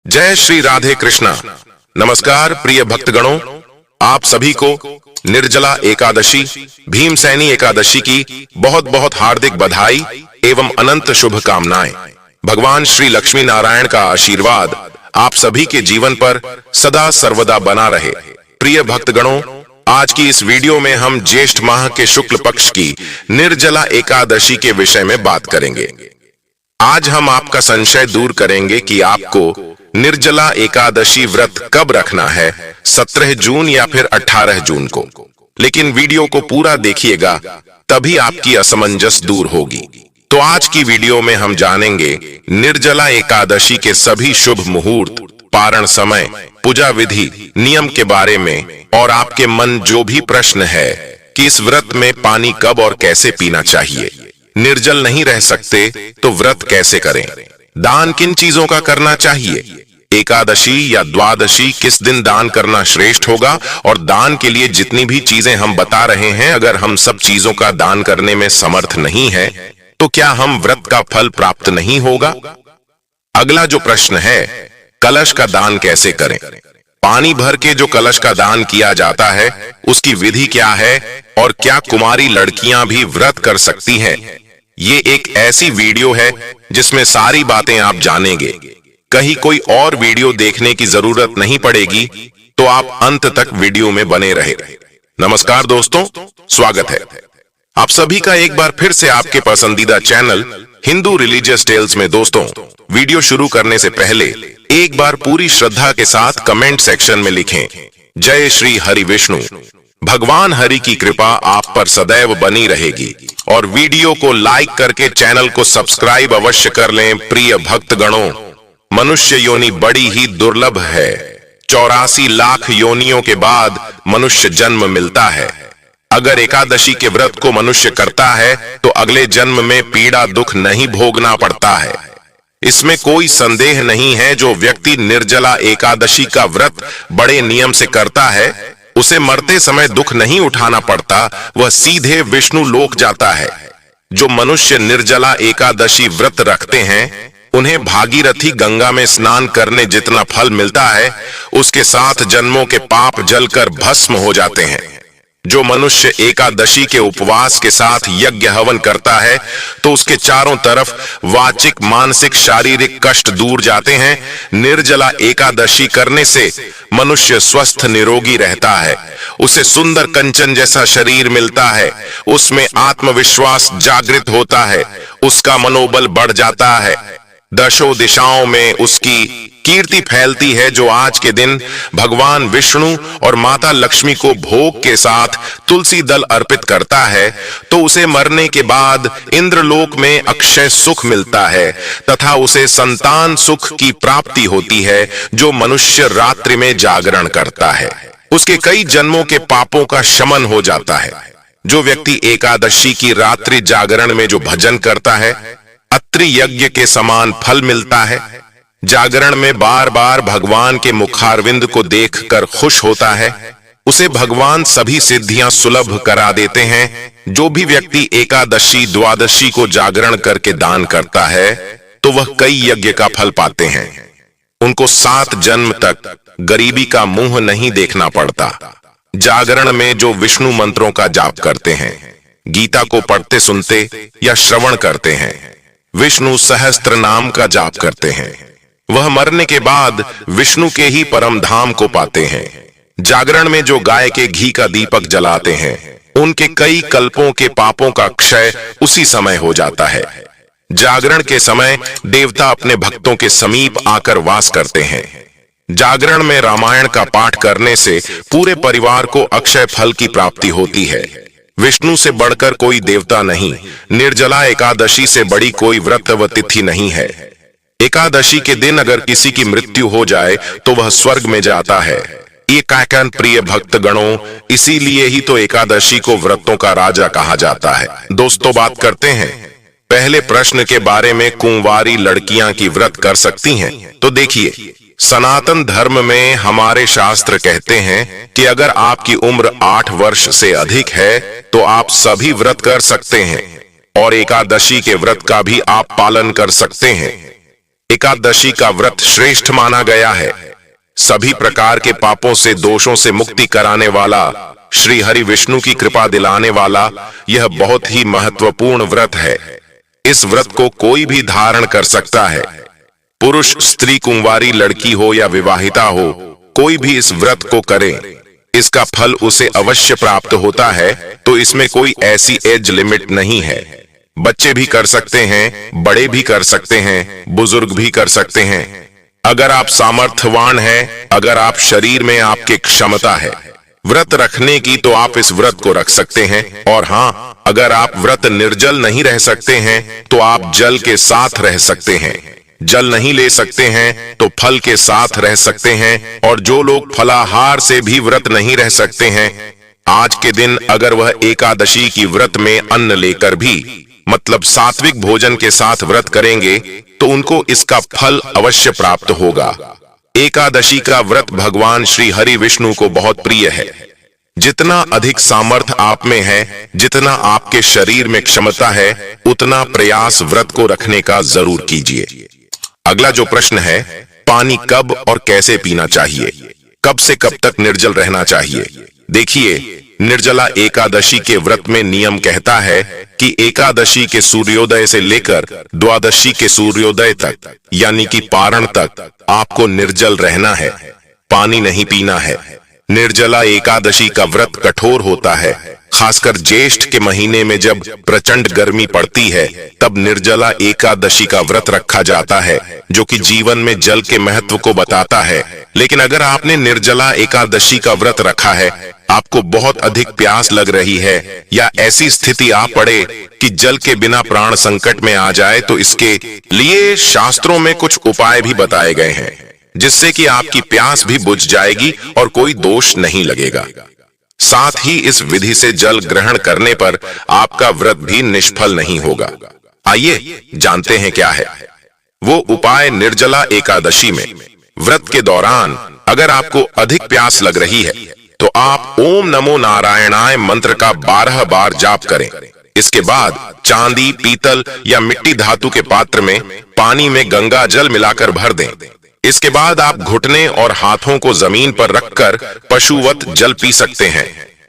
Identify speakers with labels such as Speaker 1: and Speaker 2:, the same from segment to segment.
Speaker 1: जय श्री राधे कृष्णा। नमस्कार प्रिय भक्तगणों, आप सभी को निर्जला एकादशी, भीमसेनी एकादशी की बहुत बहुत हार्दिक बधाई एवं अनंत शुभकामनाएं। भगवान श्री लक्ष्मी नारायण का आशीर्वाद आप सभी के जीवन पर सदा सर्वदा बना रहे। प्रिय भक्तगणों, आज की इस वीडियो में हम ज्येष्ठ माह के शुक्ल पक्ष की निर्जला एकादशी के विषय में बात करेंगे। आज हम आपका संशय दूर करेंगे कि आपको निर्जला एकादशी व्रत कब रखना है, 17 जून या फिर 18 जून को। लेकिन वीडियो को पूरा देखिएगा, तभी आपकी असमंजस दूर होगी। तो आज की वीडियो में हम जानेंगे निर्जला एकादशी के सभी शुभ मुहूर्त, पारण समय, पूजा विधि, नियम के बारे में, और आपके मन जो भी प्रश्न है कि इस व्रत में पानी कब और कैसे पीना चाहिए, निर्जल नहीं रह सकते तो व्रत कैसे करें, दान किन चीजों का करना चाहिए, एकादशी या द्वादशी किस दिन दान करना श्रेष्ठ होगा, और दान के लिए जितनी भी चीजें हम बता रहे हैं, अगर हम सब चीजों का दान करने में समर्थ नहीं है तो क्या हम व्रत का फल प्राप्त नहीं होगा। अगला जो प्रश्न है, कलश का दान कैसे करें। पानी भर के जो कलश का दान किया जाता है उसकी विधि क्या है, और क्या कुमारी लड़कियां भी व्रत कर सकती हैं। ये एक ऐसी वीडियो है जिसमें सारी बातें आप जानेंगे, कहीं कोई और वीडियो देखने की जरूरत नहीं पड़ेगी। तो आप अंत तक वीडियो में बने रहे। नमस्कार दोस्तों, स्वागत है आप सभी का एक बार फिर से आपके पसंदीदा चैनल हिंदू रिलीजियस टेल्स में। दोस्तों, वीडियो शुरू करने से पहले एक बार पूरी श्रद्धा के साथ कमेंट सेक्शन में लिखें, जय श्री हरि विष्णु। भगवान हरि की कृपा आप पर सदैव बनी रहेगी, और वीडियो को लाइक करके चैनल को सब्सक्राइब अवश्य कर लें। प्रिय भक्तगणों, मनुष्य योनि बड़ी ही दुर्लभ है। 84 लाख योनियों के बाद मनुष्य जन्म मिलता है। अगर एकादशी के व्रत को मनुष्य करता है तो अगले जन्म में पीड़ा दुख नहीं भोगना पड़ता है। इसमें कोई संदेह नहीं है। जो व्यक्ति निर्जला एकादशी का व्रत बड़े नियम से करता है, उसे मरते समय दुख नहीं उठाना पड़ता, वह सीधे विष्णु लोक जाता है। जो मनुष्य निर्जला एकादशी व्रत रखते हैं, उन्हें भागीरथी गंगा में स्नान करने जितना फल मिलता है, उसके 7 जन्मों के पाप जलकर भस्म हो जाते हैं। जो मनुष्य एकादशी के उपवास के साथ यज्ञ हवन करता है, तो उसके चारों तरफ वाचिक, मानसिक, शारीरिक कष्ट दूर जाते हैं। निर्जला एकादशी करने से मनुष्य स्वस्थ निरोगी रहता है, उसे सुंदर कंचन जैसा शरीर मिलता है, उसमें आत्मविश्वास जागृत होता है, उसका मनोबल बढ़ जाता है, दशों दिशाओं में उसकी कीर्ति फैलती है। जो आज के दिन भगवान विष्णु और माता लक्ष्मी को भोग के साथ तुलसी दल अर्पित करता है, तो उसे मरने के बाद इंद्रलोक में अक्षय सुख मिलता है, तथा उसे संतान सुख की प्राप्ति होती है। जो मनुष्य रात्रि में जागरण करता है, उसके कई जन्मों के पापों का शमन हो जाता है। जो व्यक्ति एकादशी की रात्रि जागरण में जो भजन करता है, अत्रि यज्ञ के समान फल मिलता है। जागरण में बार बार भगवान के मुखारविंद को देखकर खुश होता है, उसे भगवान सभी सिद्धियां सुलभ करा देते हैं। जो भी व्यक्ति एकादशी द्वादशी को जागरण करके दान करता है, तो वह कई यज्ञ का फल पाते हैं। उनको 7 जन्म तक गरीबी का मुंह नहीं देखना पड़ता। जागरण में जो विष्णु मंत्रों का जाप करते हैं, गीता को पढ़ते सुनते या श्रवण करते हैं, विष्णु सहस्त्र नाम का जाप करते हैं, वह मरने के बाद विष्णु के ही परम धाम को पाते हैं। जागरण में जो गाय के घी का दीपक जलाते हैं, उनके कई कल्पों के पापों का क्षय उसी समय हो जाता है। जागरण के समय देवता अपने भक्तों के समीप आकर वास करते हैं। जागरण में रामायण का पाठ करने से पूरे परिवार को अक्षय फल की प्राप्ति होती है। विष्णु से बढ़कर कोई देवता नहीं, निर्जला एकादशी से बड़ी कोई व्रत व तिथि नहीं है। एकादशी के दिन अगर किसी की मृत्यु हो जाए तो वह स्वर्ग में जाता है। ये कहकर प्रिय भक्तगणों, इसीलिए ही तो एकादशी को व्रतों का राजा कहा जाता है। दोस्तों, बात करते हैं पहले प्रश्न के बारे में, कुंवारी लड़कियां की व्रत कर सकती हैं। तो देखिए, सनातन धर्म में हमारे शास्त्र कहते हैं कि अगर आपकी उम्र 8 वर्ष से अधिक है तो आप सभी व्रत कर सकते हैं, और एकादशी के व्रत का भी आप पालन कर सकते हैं। एकादशी का व्रत श्रेष्ठ माना गया है। सभी प्रकार के पापों से, दोषों से मुक्ति कराने वाला, श्री हरि विष्णु की कृपा दिलाने वाला यह बहुत ही महत्वपूर्ण व्रत है। इस व्रत को कोई भी धारण कर सकता है। पुरुष, स्त्री, कुंवारी, लड़की हो या विवाहिता हो, कोई भी इस व्रत को करे, इसका फल उसे अवश्य प्राप्त होता है। तो इसमें कोई ऐसी एज लिमिट नहीं है। बच्चे भी कर सकते हैं, बड़े भी कर सकते हैं, बुजुर्ग भी कर सकते हैं। अगर आप सामर्थ्यवान हैं, अगर आप शरीर में आपके क्षमता है व्रत रखने की, तो आप इस व्रत को रख सकते हैं। और हाँ, अगर आप व्रत निर्जल नहीं रह सकते हैं तो आप जल के साथ रह सकते हैं। जल नहीं ले सकते हैं तो फल के साथ रह सकते हैं। और जो लोग फलाहार से भी व्रत नहीं रह सकते हैं, आज के दिन अगर वह एकादशी की व्रत में अन्न लेकर भी, मतलब सात्विक भोजन के साथ व्रत करेंगे, तो उनको इसका फल अवश्य प्राप्त होगा। एकादशी का व्रत भगवान श्री हरि विष्णु को बहुत प्रिय है। जितना अधिक सामर्थ्य आप में है, जितना आपके शरीर में क्षमता है, उतना प्रयास व्रत को रखने का जरूर कीजिए। अगला जो प्रश्न है, पानी कब और कैसे पीना चाहिए, कब से कब तक निर्जल रहना चाहिए। देखिए, निर्जला एकादशी के व्रत में नियम कहता है कि एकादशी के सूर्योदय से लेकर द्वादशी के सूर्योदय तक, यानी कि पारण तक आपको निर्जल रहना है, पानी नहीं पीना है। निर्जला एकादशी का व्रत कठोर होता है। खासकर ज्येष्ठ के महीने में जब प्रचंड गर्मी पड़ती है, तब निर्जला एकादशी का व्रत रखा जाता है, जो कि जीवन में जल के महत्व को बताता है। लेकिन अगर आपने निर्जला एकादशी का व्रत रखा है, आपको बहुत अधिक प्यास लग रही है, या ऐसी स्थिति आ पड़े कि जल के बिना प्राण संकट में आ जाए, तो इसके लिए शास्त्रों में कुछ उपाय भी बताए गए हैं, जिससे कि आपकी प्यास भी बुझ जाएगी और कोई दोष नहीं लगेगा। साथ ही इस विधि से जल ग्रहण करने पर आपका व्रत भी निष्फल नहीं होगा। आइए जानते हैं क्या है वो उपाय। निर्जला एकादशी में व्रत के दौरान अगर आपको अधिक प्यास लग रही है, तो आप ओम नमो नारायणाय मंत्र का 12 बार जाप करें। इसके बाद चांदी, पीतल या मिट्टी धातु के पात्र में पानी में गंगा जल मिलाकर भर दें। इसके बाद आप घुटने और हाथों को जमीन पर रखकर पशुवत जल पी सकते हैं।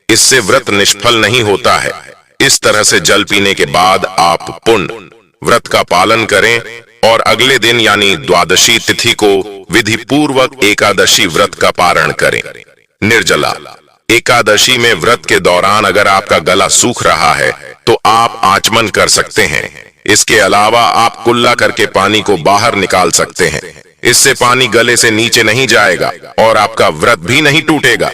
Speaker 1: इससे व्रत निष्फल नहीं होता है। इस तरह से जल पीने के बाद आप पुण्य व्रत का पालन करें और अगले दिन यानी द्वादशी तिथि को विधि पूर्वक एकादशी व्रत का पारण करें। निर्जला एकादशी में व्रत के दौरान अगर आपका गला सूख रहा है, तो आप आचमन कर सकते हैं। इसके अलावा आप कुल्ला करके पानी को बाहर निकाल सकते हैं। इससे पानी गले से नीचे नहीं जाएगा और आपका व्रत भी नहीं टूटेगा।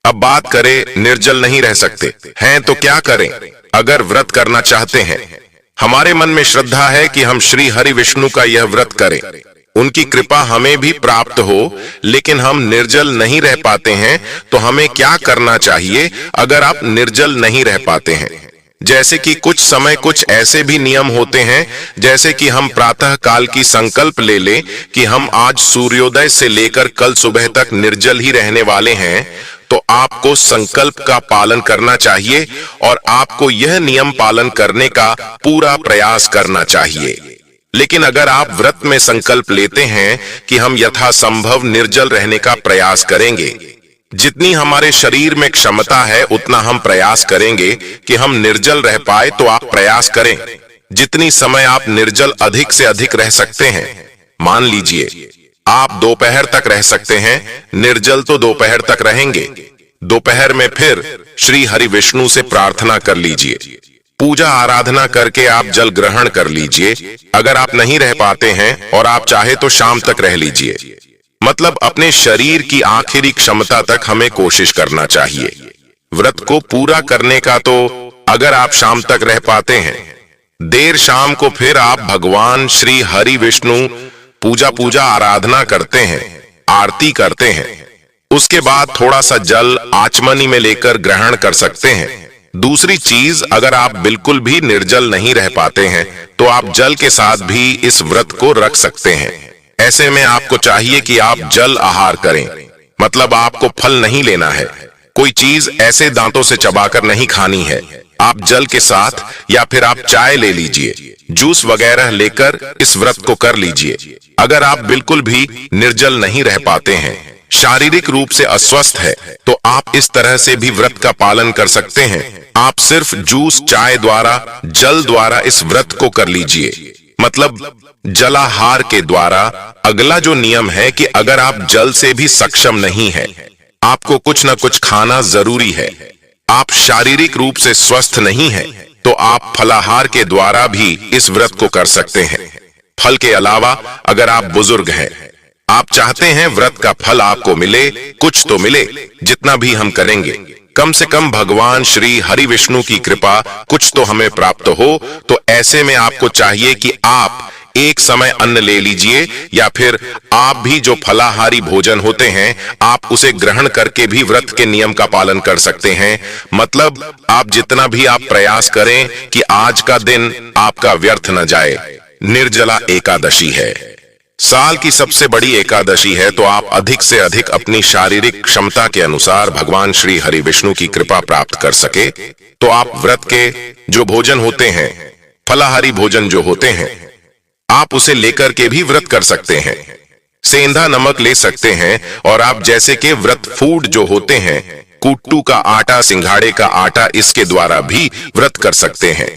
Speaker 1: अब बात करें निर्जल नहीं रह सकते हैं तो क्या करें। अगर व्रत करना चाहते हैं, हमारे मन में श्रद्धा है कि हम श्री हरि विष्णु का यह व्रत करें, उनकी कृपा हमें भी प्राप्त हो, लेकिन हम निर्जल नहीं रह पाते हैं, तो हमें क्या करना चाहिए अगर आप निर्जल नहीं रह पाते हैं। जैसे कि कुछ समय कुछ ऐसे भी नियम होते हैं, जैसे कि हम प्रातः काल की संकल्प ले लें कि हम आज सूर्योदय से लेकर कल सुबह तक निर्जल ही रहने वाले हैं, तो आपको संकल्प का पालन करना चाहिए और आपको यह नियम पालन करने का पूरा प्रयास करना चाहिए। लेकिन अगर आप व्रत में संकल्प लेते हैं कि हम यथासंभव निर्जल रहने का प्रयास करेंगे, जितनी हमारे शरीर में क्षमता है उतना हम प्रयास करेंगे कि हम निर्जल रह पाए, तो आप प्रयास करें। जितनी समय आप निर्जल अधिक से अधिक रह सकते हैं, मान लीजिए आप दोपहर तक रह सकते हैं, निर्जल तो दोपहर तक रहेंगे। दोपहर में फिर श्री हरि विष्णु से प्रार्थना कर लीजिए, पूजा आराधना करके आप जल ग्रहण कर लीजिए। अगर आप नहीं रह पाते हैं और आप चाहे तो शाम तक रह लीजिए। मतलब अपने शरीर की आखिरी क्षमता तक हमें कोशिश करना चाहिए व्रत को पूरा करने का। तो अगर आप शाम तक रह पाते हैं, देर शाम को फिर आप भगवान श्री हरि विष्णु पूजा आराधना करते हैं, आरती करते हैं। उसके बाद थोड़ा सा जल आचमनी में लेकर ग्रहण कर सकते हैं। दूसरी चीज, अगर आप बिल्कुल भी निर्जल नहीं रह पाते हैं, तो आप जल के साथ भी इस व्रत को रख सकते हैं। ऐसे में आपको चाहिए कि आप जल आहार करें, मतलब आपको फल नहीं लेना है, कोई चीज ऐसे दांतों से चबाकर नहीं खानी है। आप जल के साथ या फिर आप चाय ले लीजिए, जूस वगैरह लेकर इस व्रत को कर लीजिए। अगर आप बिल्कुल भी निर्जल नहीं रह पाते हैं, शारीरिक रूप से अस्वस्थ है, तो आप इस तरह से भी व्रत का पालन कर सकते हैं। आप सिर्फ जूस चाय द्वारा, जल द्वारा इस व्रत को कर लीजिए, मतलब जलाहार के द्वारा। अगला जो नियम है कि अगर आप जल से भी सक्षम नहीं है, आपको कुछ न कुछ खाना जरूरी है। आप शारीरिक रूप से स्वस्थ नहीं है, तो आप फलाहार के द्वारा भी इस व्रत को कर सकते हैं। फल के अलावा अगर आप बुजुर्ग हैं, आप चाहते हैं व्रत का फल आपको मिले, कुछ तो मिले, जितना भी हम करेंगे कम से कम भगवान श्री हरि विष्णु की कृपा कुछ तो हमें प्राप्त हो, तो ऐसे में आपको चाहिए कि आप एक समय अन्न ले लीजिए, या फिर आप भी जो फलाहारी भोजन होते हैं आप उसे ग्रहण करके भी व्रत के नियम का पालन कर सकते हैं। मतलब आप जितना भी आप प्रयास करें कि आज का दिन आपका व्यर्थ न जाए। निर्जला एकादशी है, साल की सबसे बड़ी एकादशी है, तो आप अधिक से अधिक अपनी शारीरिक क्षमता के अनुसार भगवान श्री हरि विष्णु की कृपा प्राप्त कर सके, तो आप व्रत के जो भोजन होते हैं, फलाहारी भोजन जो होते हैं, आप उसे लेकर के भी व्रत कर सकते हैं। सेंधा नमक ले सकते हैं, और आप जैसे कि व्रत फूड जो होते हैं, कुट्टू का आटा, सिंघाड़े का आटा, इसके द्वारा भी व्रत कर सकते हैं।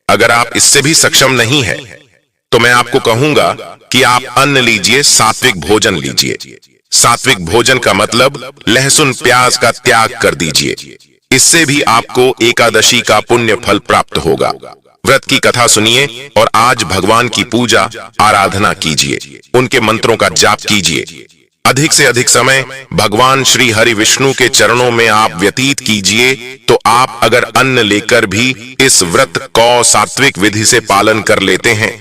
Speaker 1: अगर आप इससे भी सक्षम नहीं है, तो मैं आपको कहूंगा कि आप अन्न लीजिए, सात्विक भोजन लीजिए। सात्विक भोजन का मतलब लहसुन प्याज का त्याग कर दीजिए। इससे भी आपको एकादशी का पुण्य फल प्राप्त होगा। व्रत की कथा सुनिए और आज भगवान की पूजा आराधना कीजिए, उनके मंत्रों का जाप कीजिए। अधिक से अधिक समय भगवान श्री हरि विष्णु के चरणों में आप व्यतीत कीजिए। तो आप अगर अन्न लेकर भी इस व्रत को सात्विक विधि से पालन कर लेते हैं,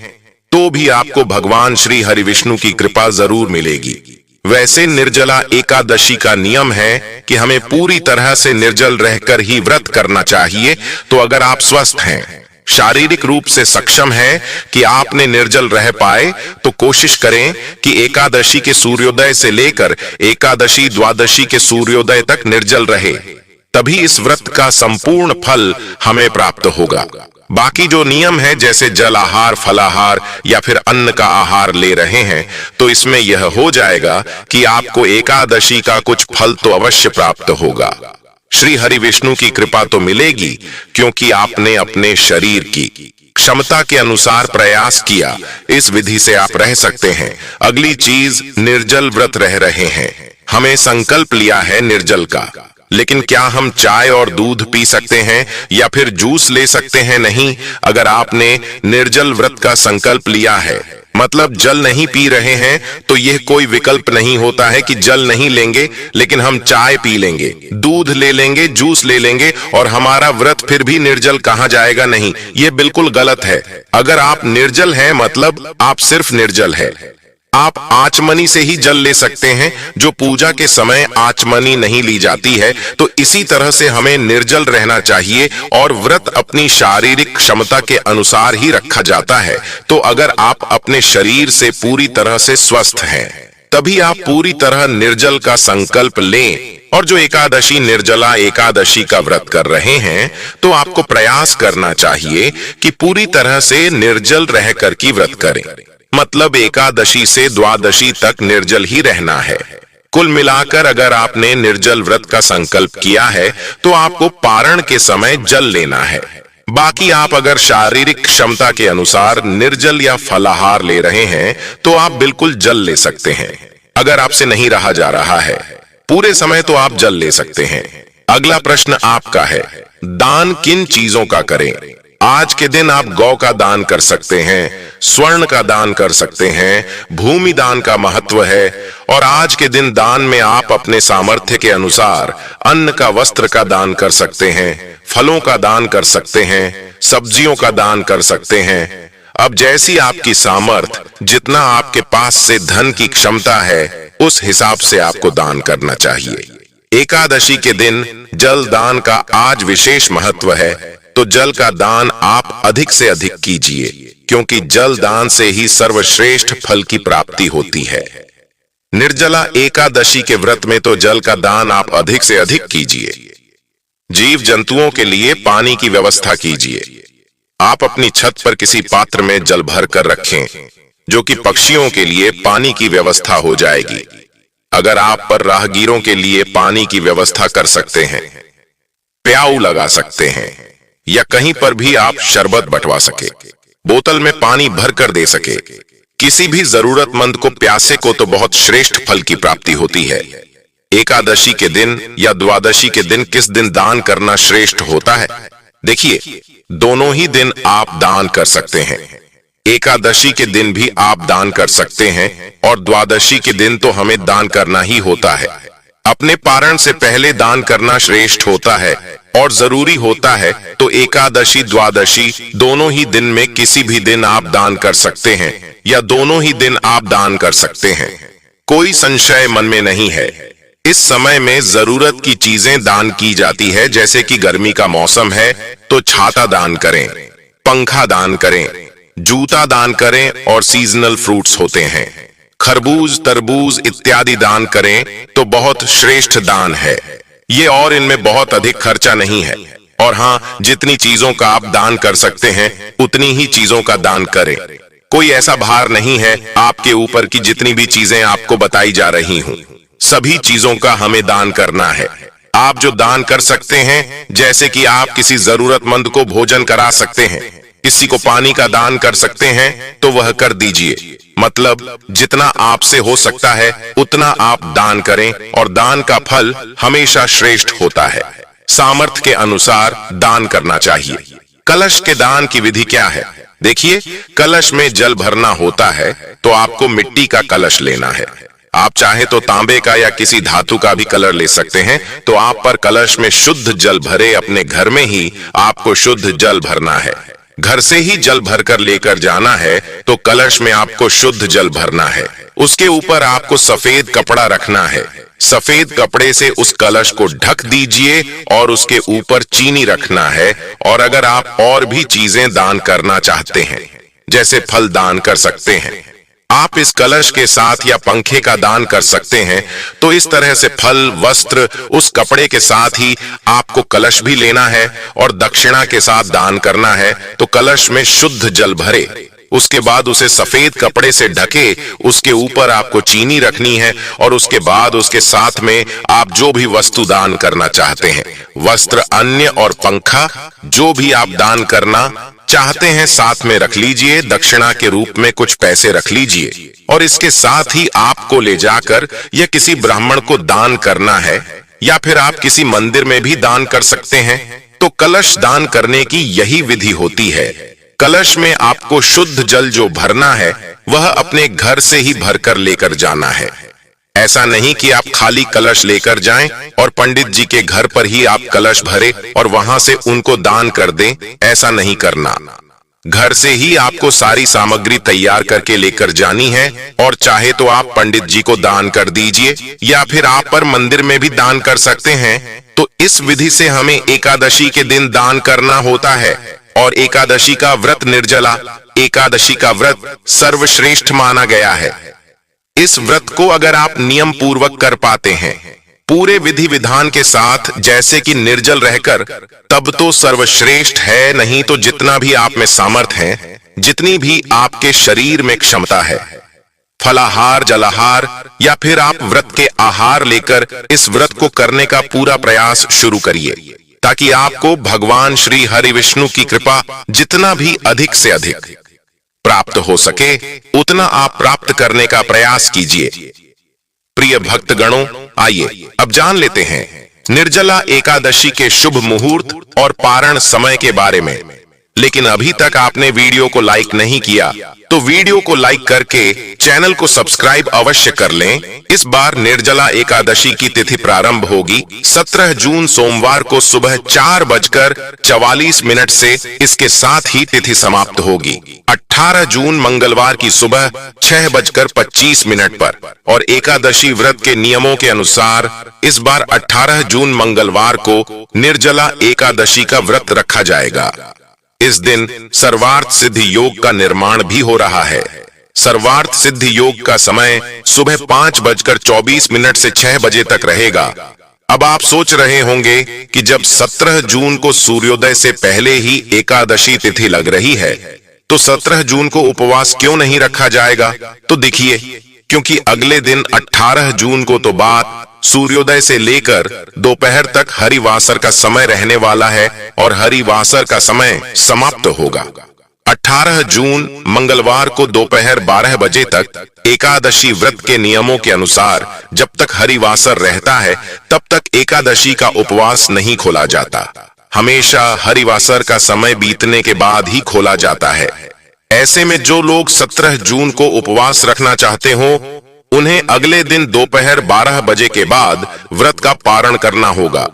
Speaker 1: तो भी आपको भगवान श्री हरि विष्णु की कृपा जरूर मिलेगी। वैसे निर्जला एकादशी का नियम है कि हमें पूरी तरह से निर्जल रहकर ही व्रत करना चाहिए। तो अगर आप स्वस्थ हैं, शारीरिक रूप से सक्षम है कि आपने निर्जल रह पाए, तो कोशिश करें कि एकादशी के सूर्योदय से लेकर एकादशी द्वादशी के सूर्योदय तक निर्जल रहे, तभी इस व्रत का संपूर्ण फल हमें प्राप्त होगा। बाकी जो नियम है, जैसे जल आहार, फलाहार या फिर अन्न का आहार ले रहे हैं, तो इसमें यह हो जाएगा कि आपको एकादशी का कुछ फल तो अवश्य प्राप्त होगा। श्री हरि विष्णु की कृपा तो मिलेगी, क्योंकि आपने अपने शरीर की क्षमता के अनुसार प्रयास किया। इस विधि से आप रह सकते हैं। अगली चीज, निर्जल व्रत रह रहे हैं, हमें संकल्प लिया है निर्जल का, लेकिन क्या हम चाय और दूध पी सकते हैं या फिर जूस ले सकते हैं? नहीं। अगर आपने निर्जल व्रत का संकल्प लिया है, मतलब जल नहीं पी रहे हैं, तो यह कोई विकल्प नहीं होता है कि जल नहीं लेंगे लेकिन हम चाय पी लेंगे, दूध ले लेंगे, जूस ले लेंगे और हमारा व्रत फिर भी निर्जल कहा जाएगा। नहीं, यह बिल्कुल गलत है। अगर आप निर्जल हैं, मतलब आप सिर्फ निर्जल है। आप आचमनी से ही जल ले सकते हैं, जो पूजा के समय आचमनी नहीं ली जाती है। तो इसी तरह से हमें निर्जल रहना चाहिए और व्रत अपनी शारीरिक क्षमता के अनुसार ही रखा जाता है। तो अगर आप अपने शरीर से पूरी तरह से स्वस्थ हैं, तभी आप पूरी तरह निर्जल का संकल्प लें। और जो एकादशी निर्जला एकादशी का व्रत कर रहे हैं, तो आपको प्रयास करना चाहिए कि पूरी तरह से निर्जल रहकर की व्रत करें। मतलब एकादशी से द्वादशी तक निर्जल ही रहना है। कुल मिलाकर अगर आपने निर्जल व्रत का संकल्प किया है, तो आपको पारण के समय जल लेना है। बाकी आप अगर शारीरिक क्षमता के अनुसार निर्जल या फलाहार ले रहे हैं, तो आप बिल्कुल जल ले सकते हैं। अगर आपसे नहीं रहा जा रहा है पूरे समय, तो आप जल ले सकते हैं। अगला प्रश्न आपका है, दान किन चीजों का करें? आज के दिन आप गौ का दान कर सकते हैं, स्वर्ण का दान कर सकते हैं, भूमि दान का महत्व है। और आज के दिन दान में आप अपने सामर्थ्य के अनुसार अन्न का, वस्त्र का दान कर सकते हैं, फलों का दान कर सकते हैं, सब्जियों का दान कर सकते हैं। अब जैसी आपकी सामर्थ, जितना आपके पास से धन की क्षमता है, उस हिसाब से आपको दान करना चाहिए। एकादशी के दिन जल दान का आज विशेष महत्व है, तो जल का दान आप अधिक से अधिक कीजिए, क्योंकि जल दान से ही सर्वश्रेष्ठ फल की प्राप्ति होती है। निर्जला एकादशी के व्रत में तो जल का दान आप अधिक से अधिक कीजिए। जीव जंतुओं के लिए पानी की व्यवस्था कीजिए। आप अपनी छत पर किसी पात्र में जल भर कर रखें, जो कि पक्षियों के लिए पानी की व्यवस्था हो जाएगी। अगर आप पर राहगीरों के लिए पानी की व्यवस्था कर सकते हैं, प्याऊ लगा सकते हैं, या कहीं पर भी आप शरबत बंटवा सके, बोतल में पानी भर कर दे सके, किसी भी जरूरतमंद को, प्यासे को, तो बहुत श्रेष्ठ फल की प्राप्ति होती है। एकादशी के दिन या द्वादशी के दिन किस दिन दान करना श्रेष्ठ होता है? देखिए, दोनों ही दिन आप दान कर सकते हैं। एकादशी के दिन भी आप दान कर सकते हैं और द्वादशी के दिन तो हमें दान करना ही होता है। अपने पारण से पहले दान करना श्रेष्ठ होता है और जरूरी होता है, तो एकादशी द्वादशी दोनों ही दिन में किसी भी दिन आप दान कर सकते हैं या दोनों ही दिन आप दान कर सकते हैं। कोई संशय मन में नहीं है। इस समय में जरूरत की चीजें दान की जाती है, जैसे कि गर्मी का मौसम है तो छाता दान करें, पंखा दान करें, जूता दान करें और सीजनल फ्रूट्स होते हैं, खरबूज, तरबूज इत्यादि दान करें तो बहुत श्रेष्ठ दान है ये, और इनमें बहुत अधिक खर्चा नहीं है। और हाँ, जितनी चीजों का आप दान कर सकते हैं उतनी ही चीजों का दान करें। कोई ऐसा भार नहीं है आपके ऊपर कि जितनी भी चीजें आपको बताई जा रही हूं, सभी चीजों का हमें दान करना है। आप जो दान कर सकते हैं, जैसे कि आप किसी जरूरतमंद को भोजन करा सकते हैं, किसी को पानी का दान कर सकते हैं, तो वह कर दीजिए। मतलब जितना आपसे हो सकता है उतना आप दान करें, और दान का फल हमेशा श्रेष्ठ होता है। सामर्थ्य के अनुसार दान करना चाहिए। कलश के दान की विधि क्या है? देखिए, कलश में जल भरना होता है तो आपको मिट्टी का कलश लेना है। आप चाहे तो तांबे का या किसी धातु का भी कलर ले सकते हैं। तो आप पर कलश में शुद्ध जल भरे, अपने घर में ही आपको शुद्ध जल भरना है। घर से ही जल भरकर लेकर जाना है तो कलश में आपको शुद्ध जल भरना है। उसके ऊपर आपको सफेद कपड़ा रखना है। सफेद कपड़े से उस कलश को ढक दीजिए और उसके ऊपर चीनी रखना है। और अगर आप और भी चीजें दान करना चाहते हैं, जैसे फल दान कर सकते हैं, आप इस कलश के साथ या पंखे का दान कर सकते हैं। तो इस तरह से फल, वस्त्र, उस कपड़े के साथ ही आपको कलश भी लेना है और दक्षिणा के साथ दान करना है। तो कलश में शुद्ध जल भरे, उसके बाद उसे सफेद कपड़े से ढके, उसके ऊपर आपको चीनी रखनी है और उसके बाद उसके साथ में आप जो भी वस्तु दान करना चाहते हैं, वस्त्र, अन्य और पंखा, जो भी आप दान करना चाहते हैं साथ में रख लीजिए। दक्षिणा के रूप में कुछ पैसे रख लीजिए और इसके साथ ही आपको ले जाकर या किसी ब्राह्मण को दान करना है, या फिर आप किसी मंदिर में भी दान कर सकते हैं। तो कलश दान करने की यही विधि होती है। कलश में आपको शुद्ध जल जो भरना है वह अपने घर से ही भरकर लेकर जाना है। ऐसा नहीं कि आप खाली कलश लेकर जाएं और पंडित जी के घर पर ही आप कलश भरे और वहां से उनको दान कर दें। ऐसा नहीं करना। घर से ही आपको सारी सामग्री तैयार करके लेकर जानी है, और चाहे तो आप पंडित जी को दान कर दीजिए या फिर आप पर मंदिर में भी दान कर सकते हैं। तो इस विधि से हमें एकादशी के दिन दान करना होता है। और एकादशी का व्रत निर्जला एकादशी का व्रत सर्वश्रेष्ठ माना गया है। इस व्रत को अगर आप नियम पूर्वक कर पाते हैं, पूरे विधि विधान के साथ, जैसे कि निर्जल रहकर, तब तो सर्वश्रेष्ठ है। नहीं तो जितना भी आप में सामर्थ्य है, जितनी भी आपके शरीर में क्षमता है, फलाहार, जलाहार या फिर आप व्रत के आहार लेकर इस व्रत को करने का पूरा प्रयास शुरू करिए, ताकि आपको भगवान श्री हरि विष्णु की कृपा जितना भी अधिक से अधिक प्राप्त हो सके उतना आप प्राप्त करने का प्रयास कीजिए। प्रिय भक्तगणों, आइए अब जान लेते हैं निर्जला एकादशी के शुभ मुहूर्त और पारण समय के बारे में। लेकिन अभी तक आपने वीडियो को लाइक नहीं किया तो वीडियो को लाइक करके चैनल को सब्सक्राइब अवश्य कर लें। इस बार निर्जला एकादशी की तिथि प्रारंभ होगी 17 जून सोमवार को सुबह 4:44 से। इसके साथ ही तिथि समाप्त होगी 18 जून मंगलवार की सुबह 6:25 पर। और एकादशी व्रत के नियमों के अनुसार इस बार 18 जून मंगलवार को निर्जला एकादशी का व्रत रखा जाएगा। इस दिन सर्वार्थ सिद्धि योग का निर्माण भी हो रहा है। सर्वार्थ सिद्धि योग का समय सुबह 5:24 से 6 बजे तक रहेगा। अब आप सोच रहे होंगे कि जब 17 जून को सूर्योदय से पहले ही एकादशी तिथि लग रही है, तो 17 जून को उपवास क्यों नहीं रखा जाएगा? तो देखिए, क्योंकि अगले दिन 18 जून को तो बात सूर्योदय से लेकर दोपहर तक हरिवासर का समय रहने वाला है और हरिवासर का समय समाप्त होगा। 18 जून मंगलवार को दोपहर 12 बजे तक एकादशी व्रत के नियमों के अनुसार जब तक हरिवासर रहता है तब तक एकादशी का उपवास नहीं खोला जाता। हमेशा हरिवासर का समय बीतने के बाद ही खोला जाता है। ऐसे में जो लोग 17 जून को उपवास रखना चाहते हो, उन्हें अगले दिन दोपहर 12 बजे के बाद व्रत का पारण करना होगा।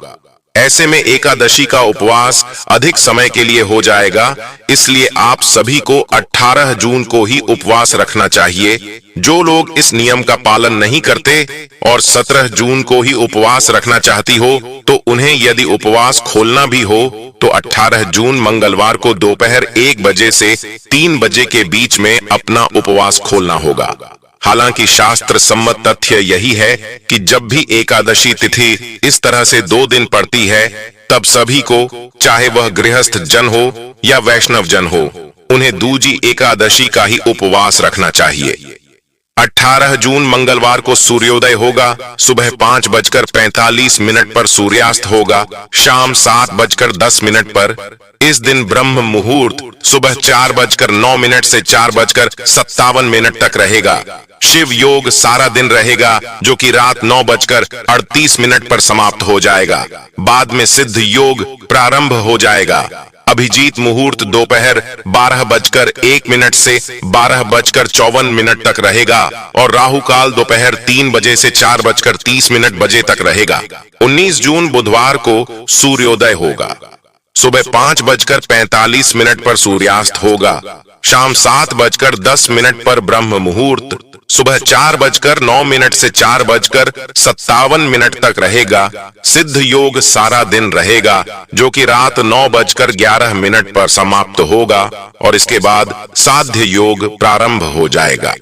Speaker 1: ऐसे में एकादशी का उपवास अधिक समय के लिए हो जाएगा, इसलिए आप सभी को 18 जून को ही उपवास रखना चाहिए। जो लोग इस नियम का पालन नहीं करते और 17 जून को ही उपवास रखना चाहती हो, तो उन्हें यदि उपवास खोलना भी हो तो 18 जून मंगलवार को दोपहर 1 बजे से 3 बजे के बीच में अपना उपवास खोलना होगा। हालांकि शास्त्र सम्मत तथ्य यही है कि जब भी एकादशी तिथि इस तरह से 2 दिन पड़ती है, तब सभी को, चाहे वह गृहस्थ जन हो या वैष्णव जन हो, उन्हें दूजी एकादशी का ही उपवास रखना चाहिए। 18 जून मंगलवार को सूर्योदय होगा, सुबह 5:45 पर सूर्यास्त होगा, शाम 7:10 पर। इस दिन ब्रह्म मुहूर्त सुबह 4:09 से 4:57 तक रहेगा। शिव योग सारा दिन रहेगा, जो कि रात 9:38 पर समाप्त हो जाएगा। बाद में सिद्ध योग प्रारंभ हो जाएगा। अभिजीत मुहूर्त दोपहर 12:01 से 12:54 तक रहेगा और राहु काल दोपहर 3 बजे से 4:30 बजे तक रहेगा। 19 जून बुधवार को सूर्योदय होगा, सुबह 5:45 पर सूर्यास्त होगा, शाम 7:10 पर ब्रह्म मुहूर्त, सुबह 4:09 से 4:57 तक रहेगा। सिद्ध योग सारा दिन रहेगा, जो कि रात 9:11 पर समाप्त होगा और इसके बाद साध्य योग प्रारंभ हो जाएगा।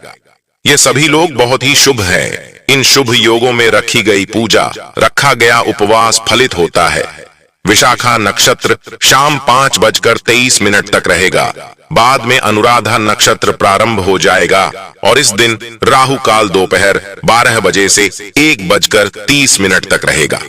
Speaker 1: ये सभी लोग बहुत ही शुभ है। इन शुभ योगों में रखी गई पूजा, रखा गया उपवास फलित होता है। विशाखा नक्षत्र शाम 5:23 तक रहेगा। बाद में अनुराधा नक्षत्र प्रारंभ हो जाएगा और इस दिन राहु काल दोपहर 12 बजे से 1:30 तक रहेगा।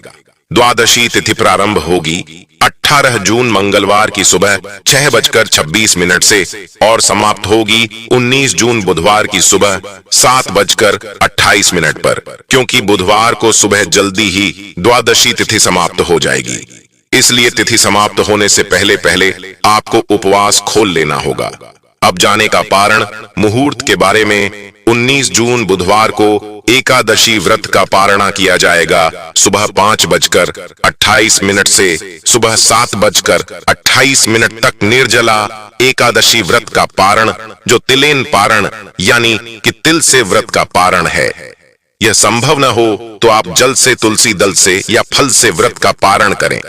Speaker 1: द्वादशी तिथि प्रारंभ होगी 18 जून मंगलवार की सुबह 6:26 से और समाप्त होगी 19 जून बुधवार की सुबह 7:28 पर, क्योंकि बुधवार को सुबह जल्दी ही द्वादशी तिथि समाप्त हो जाएगी। इसलिए तिथि समाप्त होने से पहले पहले आपको उपवास खोल लेना होगा। अब जाने का पारण मुहूर्त के बारे में। 19 जून बुधवार को एकादशी व्रत का पारणा किया जाएगा। सुबह 5:28 से सुबह 7:28 तक निर्जला एकादशी व्रत का पारण, जो तिलेन पारण यानी कि तिल से व्रत का पारण है। यह संभव न हो तो आप जल से, तुलसी दल से या फल से व्रत का पारण करें।